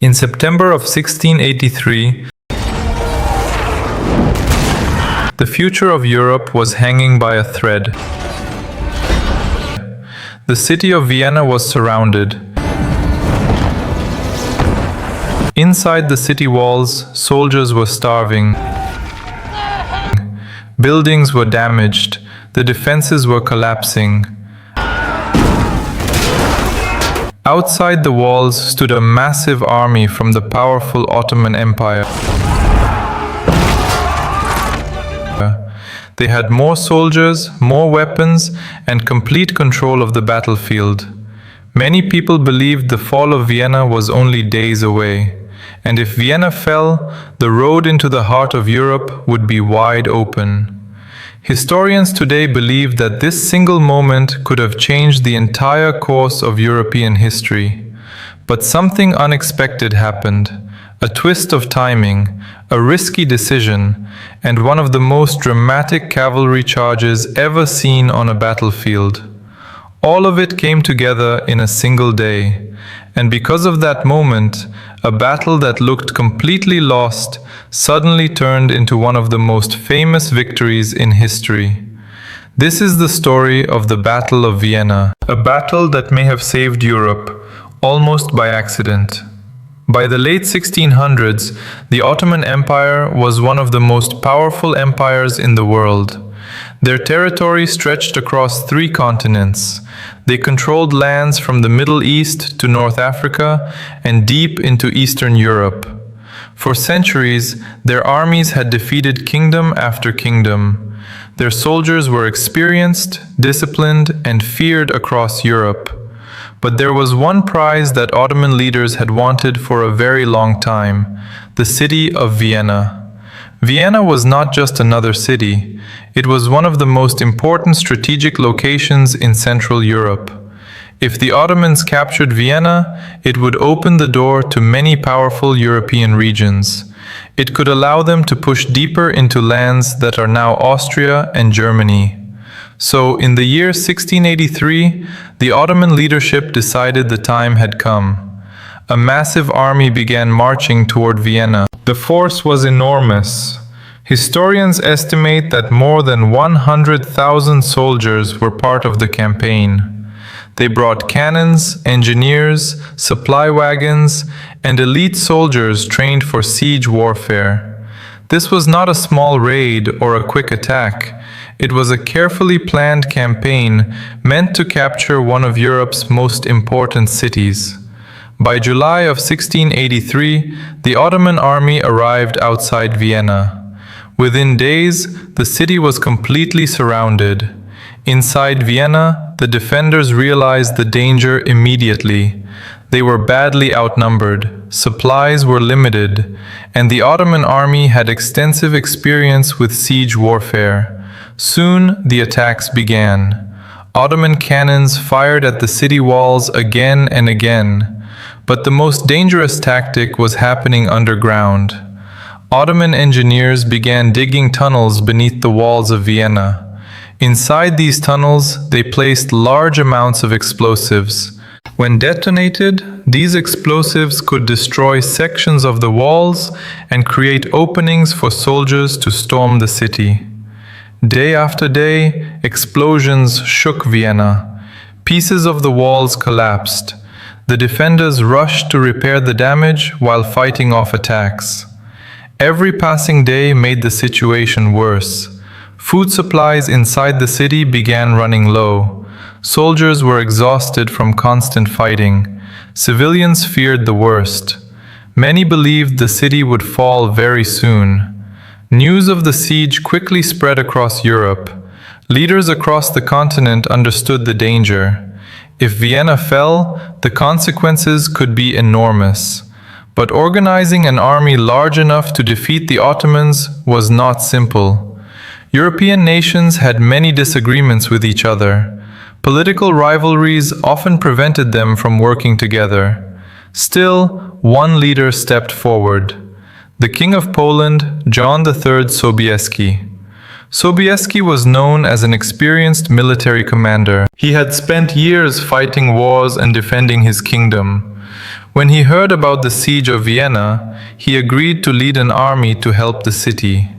In September of 1683, the future of Europe was hanging by a thread. The city of Vienna was surrounded. Inside the city walls, soldiers were starving. Buildings were damaged. The defenses were collapsing. Outside the walls stood a massive army from the powerful Ottoman Empire. They had more soldiers, more weapons, and complete control of the battlefield. Many people believed the fall of Vienna was only days away, and if Vienna fell, the road into the heart of Europe would be wide open. Historians today believe that this single moment could have changed the entire course of European history. But something unexpected happened, a twist of timing, a risky decision, and one of the most dramatic cavalry charges ever seen on a battlefield. All of it came together in a single day, and because of that moment, a battle that looked completely lost suddenly turned into one of the most famous victories in history. This is the story of the Battle of Vienna, a battle that may have saved Europe, almost by accident. By the late 1600s, the Ottoman Empire was one of the most powerful empires in the world. Their territory stretched across 3 continents. They controlled lands from the Middle East to North Africa and deep into Eastern Europe. For centuries, their armies had defeated kingdom after kingdom. Their soldiers were experienced, disciplined, and feared across Europe. But there was one prize that Ottoman leaders had wanted for a very long time: the city of Vienna. Vienna was not just another city. It was one of the most important strategic locations in Central Europe. If the Ottomans captured Vienna, it would open the door to many powerful European regions. It could allow them to push deeper into lands that are now Austria and Germany. So, in the year 1683, the Ottoman leadership decided the time had come. A massive army began marching toward Vienna. The force was enormous. Historians estimate that more than 100,000 soldiers were part of the campaign. They brought cannons, engineers, supply wagons, and elite soldiers trained for siege warfare. This was not a small raid or a quick attack. It was a carefully planned campaign meant to capture one of Europe's most important cities. By July of 1683, the Ottoman army arrived outside Vienna. Within days, the city was completely surrounded. Inside Vienna, the defenders realized the danger immediately. They were badly outnumbered, supplies were limited, and the Ottoman army had extensive experience with siege warfare. Soon, the attacks began. Ottoman cannons fired at the city walls again and again. But the most dangerous tactic was happening underground. Ottoman engineers began digging tunnels beneath the walls of Vienna. Inside these tunnels, they placed large amounts of explosives. When detonated, these explosives could destroy sections of the walls and create openings for soldiers to storm the city. Day after day, explosions shook Vienna. Pieces of the walls collapsed. The defenders rushed to repair the damage while fighting off attacks. Every passing day made the situation worse. Food supplies inside the city began running low. Soldiers were exhausted from constant fighting. Civilians feared the worst. Many believed the city would fall very soon. News of the siege quickly spread across Europe. Leaders across the continent understood the danger. If Vienna fell, the consequences could be enormous. But organizing an army large enough to defeat the Ottomans was not simple. European nations had many disagreements with each other. Political rivalries often prevented them from working together. Still, one leader stepped forward: the King of Poland, John III Sobieski. Sobieski was known as an experienced military commander. He had spent years fighting wars and defending his kingdom. When he heard about the siege of Vienna, he agreed to lead an army to help the city.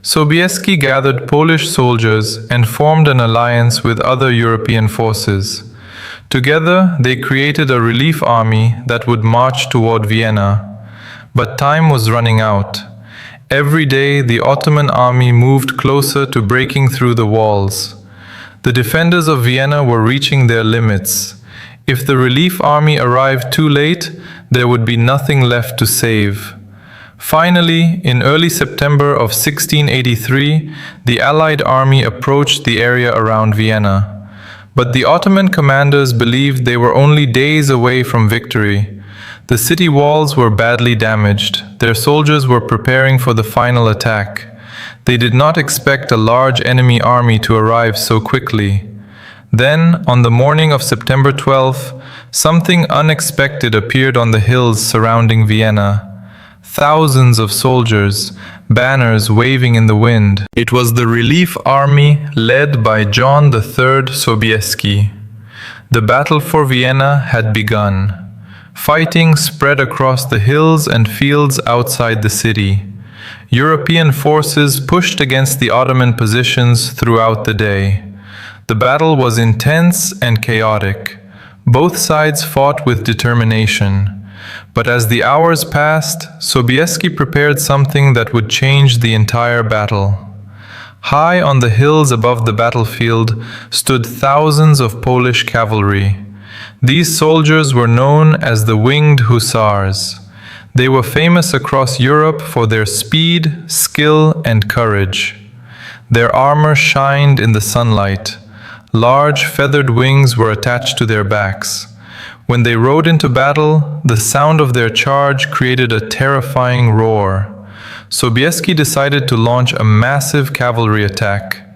Sobieski gathered Polish soldiers and formed an alliance with other European forces. Together, they created a relief army that would march toward Vienna. But time was running out. Every day, the Ottoman army moved closer to breaking through the walls. The defenders of Vienna were reaching their limits. If the relief army arrived too late, there would be nothing left to save. Finally, in early September of 1683, the Allied army approached the area around Vienna. But the Ottoman commanders believed they were only days away from victory. The city walls were badly damaged. Their soldiers were preparing for the final attack. They did not expect a large enemy army to arrive so quickly. Then, on the morning of September 12th, something unexpected appeared on the hills surrounding Vienna. Thousands of soldiers, banners waving in the wind. It was the relief army led by John III Sobieski. The battle for Vienna had begun. Fighting spread across the hills and fields outside the city. European forces pushed against the Ottoman positions throughout the day. The battle was intense and chaotic. Both sides fought with determination. But as the hours passed, Sobieski prepared something that would change the entire battle. High on the hills above the battlefield stood thousands of Polish cavalry. These soldiers were known as the Winged Hussars. They were famous across Europe for their speed, skill, and courage. Their armor shined in the sunlight. Large feathered wings were attached to their backs. When they rode into battle, the sound of their charge created a terrifying roar. Sobieski decided to launch a massive cavalry attack.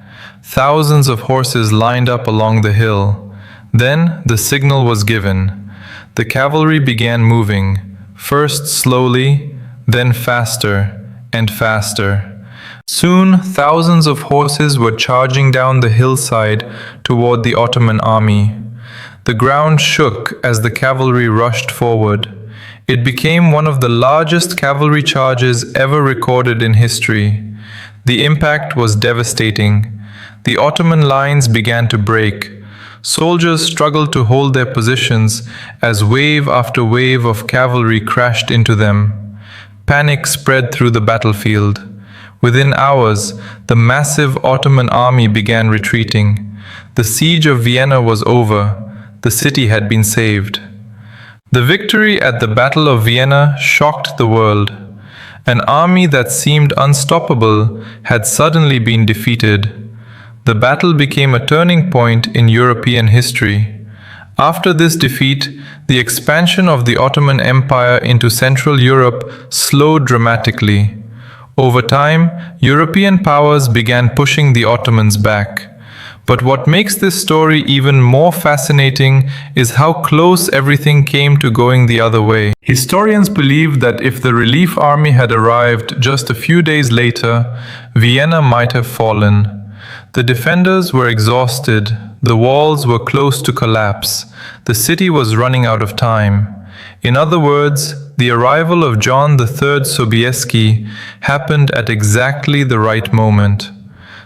Thousands of horses lined up along the hill. Then the signal was given. The cavalry began moving, first slowly, then faster and faster. Soon, thousands of horses were charging down the hillside toward the Ottoman army. The ground shook as the cavalry rushed forward. It became one of the largest cavalry charges ever recorded in history. The impact was devastating. The Ottoman lines began to break. Soldiers struggled to hold their positions as wave after wave of cavalry crashed into them. Panic spread through the battlefield. Within hours, the massive Ottoman army began retreating. The siege of Vienna was over. The city had been saved. The victory at the Battle of Vienna shocked the world. An army that seemed unstoppable had suddenly been defeated. The battle became a turning point in European history. After this defeat, the expansion of the Ottoman Empire into Central Europe slowed dramatically. Over time, European powers began pushing the Ottomans back. But what makes this story even more fascinating is how close everything came to going the other way. Historians believe that if the relief army had arrived just a few days later, Vienna might have fallen. The defenders were exhausted, the walls were close to collapse, the city was running out of time. In other words, the arrival of John III Sobieski happened at exactly the right moment.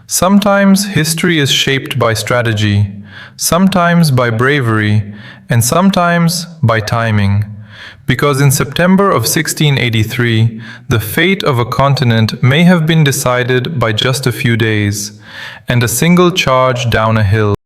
Sometimes history is shaped by strategy, sometimes by bravery, and sometimes by timing. Because in September of 1683, the fate of a continent may have been decided by just a few days, and a single charge down a hill.